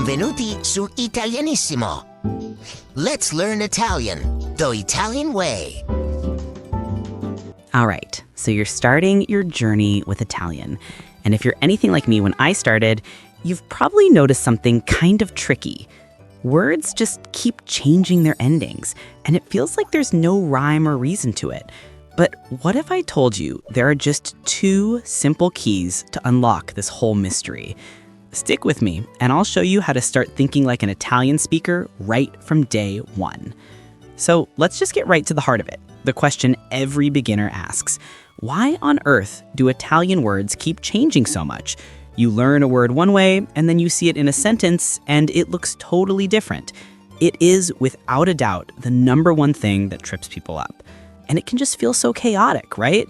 Benvenuti su Italianissimo. Let's learn Italian, the Italian way. All right, so you're starting your journey with Italian. And if you're anything like me when I started, you've probably noticed something kind of tricky. Words just keep changing their endings, and it feels like there's no rhyme or reason to it. But what if I told you there are just two simple keys to unlock this whole mystery? Stick with me, and I'll show you how to start thinking like an Italian speaker right from day one. So let's just get right to the heart of it. The question every beginner asks: why on earth do Italian words keep changing so much? You learn a word one way, and then you see it in a sentence, and it looks totally different. It is, without a doubt, the number one thing that trips people up. And it can just feel so chaotic, right?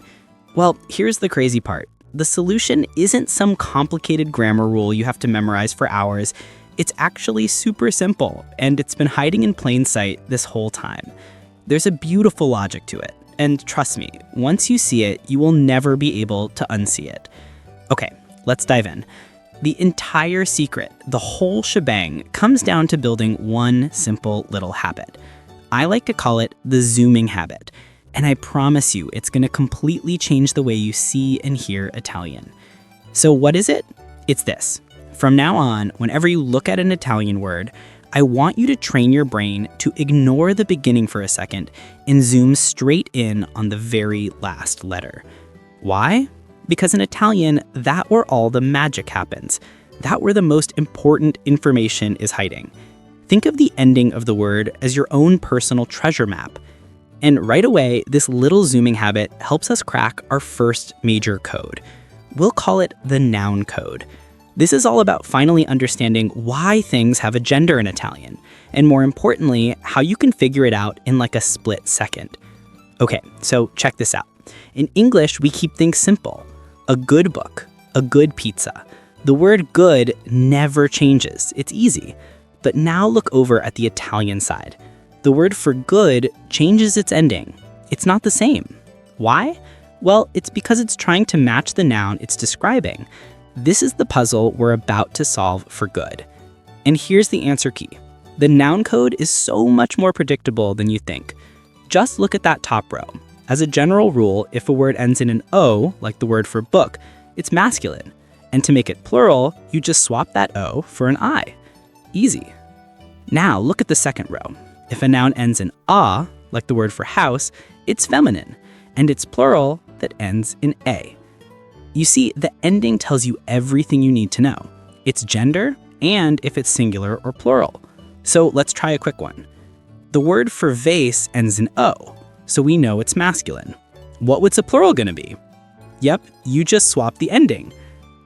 Well, here's the crazy part. The solution isn't some complicated grammar rule you have to memorize for hours. It's actually super simple, and it's been hiding in plain sight this whole time. There's a beautiful logic to it, and trust me, once you see it, you will never be able to unsee it. Okay, let's dive in. The entire secret, the whole shebang, comes down to building one simple little habit. I like to call it the zooming habit. And I promise you, it's going to completely change the way you see and hear Italian. So what is it? It's this. From now on, whenever you look at an Italian word, I want you to train your brain to ignore the beginning for a second and zoom straight in on the very last letter. Why? Because in Italian, that's where all the magic happens. That's where the most important information is hiding. Think of the ending of the word as your own personal treasure map. And right away, this little zooming habit helps us crack our first major code. We'll call it the noun code. This is all about finally understanding why things have a gender in Italian, and more importantly, how you can figure it out in like a split second. Okay, so check this out. In English, we keep things simple. A good book, a good pizza. The word good never changes. It's easy. But now look over at the Italian side. The word for good changes its ending. It's not the same. Why? Well, it's because it's trying to match the noun it's describing. This is the puzzle we're about to solve for good. And here's the answer key. The noun code is so much more predictable than you think. Just look at that top row. As a general rule, if a word ends in an O, like the word for book, it's masculine. And to make it plural, you just swap that O for an I. Easy. Now look at the second row. If a noun ends in a, like the word for house, it's feminine, and it's plural that ends in a. You see, the ending tells you everything you need to know. Its gender, and if it's singular or plural. So let's try a quick one. The word for vase ends in o, so we know it's masculine. What's a plural gonna be? Yep, you just swap the ending.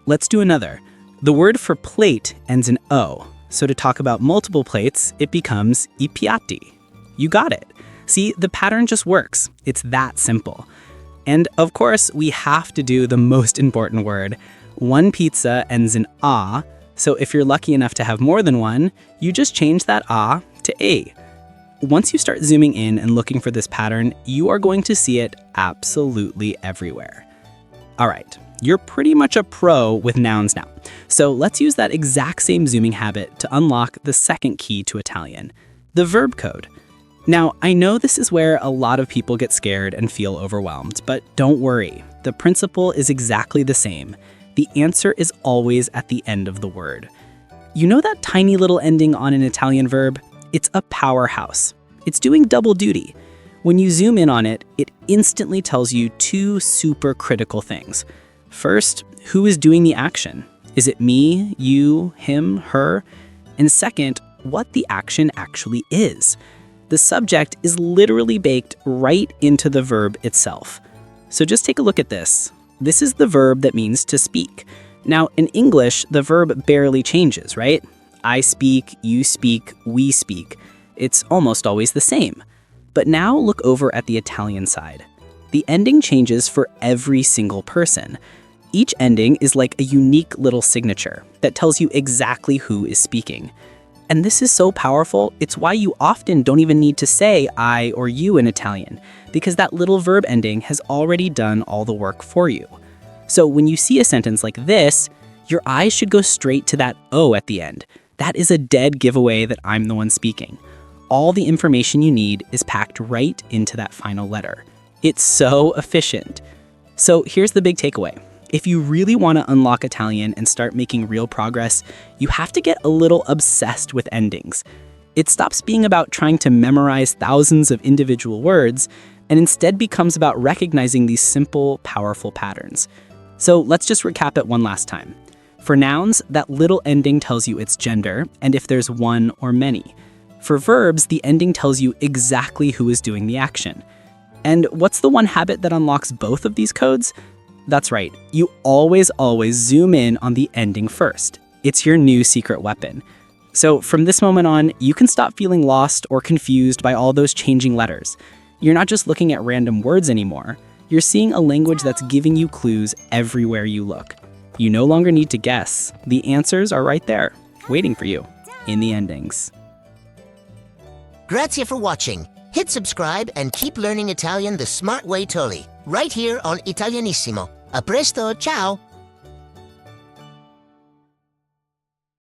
Let's do another. The word for plate ends in o. So to talk about multiple plates, it becomes I piatti. You got it. See, the pattern just works. It's that simple. And of course, we have to do the most important word. One pizza ends in a, so if you're lucky enough to have more than one, you just change that a to a. Once you start zooming in and looking for this pattern, you are going to see it absolutely everywhere. All right. You're pretty much a pro with nouns now. So let's use that exact same zooming habit to unlock the second key to Italian, the verb code. Now, I know this is where a lot of people get scared and feel overwhelmed, but don't worry. The principle is exactly the same. The answer is always at the end of the word. You know that tiny little ending on an Italian verb? It's a powerhouse. It's doing double duty. When you zoom in on it, it instantly tells you two super critical things. First, who is doing the action? Is it me, you, him, her? And second, what the action actually is. The subject is literally baked right into the verb itself. So just take a look at this. This is the verb that means to speak. Now, in English, the verb barely changes, right? I speak, you speak, we speak. It's almost always the same. But now look over at the Italian side. The ending changes for every single person. Each ending is like a unique little signature that tells you exactly who is speaking. And this is so powerful, it's why you often don't even need to say I or you in Italian, because that little verb ending has already done all the work for you. So when you see a sentence like this, your eyes should go straight to that O at the end, that is a dead giveaway that I'm the one speaking. All the information you need is packed right into that final letter. It's so efficient. So here's the big takeaway. If you really want to unlock Italian and start making real progress, you have to get a little obsessed with endings. It stops being about trying to memorize thousands of individual words and instead becomes about recognizing these simple, powerful patterns. So let's just recap it one last time. For nouns, that little ending tells you its gender and if there's one or many. For verbs, the ending tells you exactly who is doing the action. And what's the one habit that unlocks both of these codes? That's right, you always zoom in on the ending first. It's your new secret weapon. So from this moment on, you can stop feeling lost or confused by all those changing letters. You're not just looking at random words anymore. You're seeing a language that's giving you clues everywhere you look. You no longer need to guess. The answers are right there, waiting for you, in the endings. Grazie for watching. Hit subscribe and keep learning Italian the smart way totally, right here on Italianissimo. A presto, ciao!